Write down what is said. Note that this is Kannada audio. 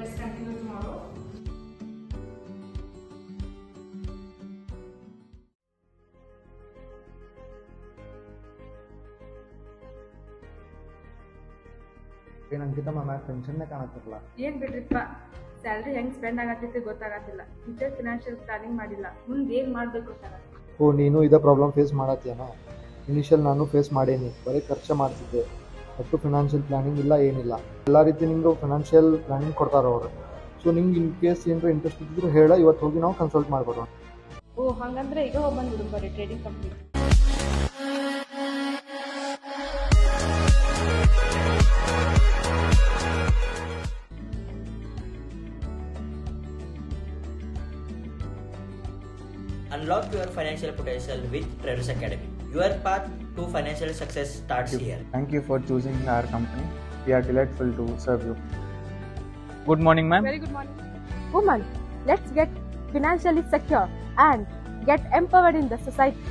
let's continue tomorrow. ಏನು ಅಂಕಿತ ಮ್ಯಾಮ್ ಟೆನ್ಷನ್ನೇ ಕಾಣತ್ತಿರಲ್ಲ. ಏನ್ ಬಿಡ್ರಿಪ್ಪ, ಸ್ಯಾಲ್ರಿ ಹೆಂಗ್ ಸ್ಪೆಂಡ್ ಆಗತ್ತೈತೆ ಗೊತ್ತಾಗತ್ತಿಲ್ಲ. ಫ್ಯೂಚರ್ ಫಿನಾನ್ಷಿಯಲ್ ಪ್ಲಾನಿಂಗ್ ಮಾಡಿಲ್ಲ, ಮುಂದೆ ಏನ್ ಮಾಡ್ಬೇಕು ಗೊತ್ತಾಗತ್ತಿಲ್ಲ. ಓ ನೀನು ಇದೇ ಪ್ರಾಬ್ಲಮ್ ಫೇಸ್ ಮಾಡತ್ತೀಯನ? ಇನಿಷಿಯಲ್ ನಾನು ಫೇಸ್ ಮಾಡೇನಿ, ಬರೀ ಖರ್ಚು ಮಾಡ್ತಿದ್ದೆ. ಒಟ್ಟು ಫಿನಾನ್ಷಿಯಲ್ ಪ್ಲಾನಿಂಗ್ ಇಲ್ಲ ಏನಿಲ್ಲ. ಎಲ್ಲ ರೀತಿ ನಿಂಗೆ ಫಿನಾನ್ಷಿಯಲ್ ಪ್ಲಾನಿಂಗ್ ಕೊಡ್ತಾರೆ ಅವರು. ಸೊ ನಿಂಗೆ ಇನ್ ಕೇಸ್ ಏನಾರ ಇಂಟ್ರೆಸ್ಟ್ ಇದ್ದರೂ ಹೇಳ, ಇವತ್ತು ಹೋಗಿ ನಾವು ಕನ್ಸಲ್ಟ್ ಮಾಡ್ಕೊಡೋಣ. ಓ ಹಂಗಂದ್ರೆ ಈಗ ಹೋಗಿ ಬಂದ್ಬಿಡು ಬರೀ trading company. Unlock your financial potential with Traders Academy. Your path to financial success starts here. Thank you for choosing our company. We are delightful to serve you. Good morning, ma'am. Very good morning. Woman, let's get financially secure and get empowered in the society.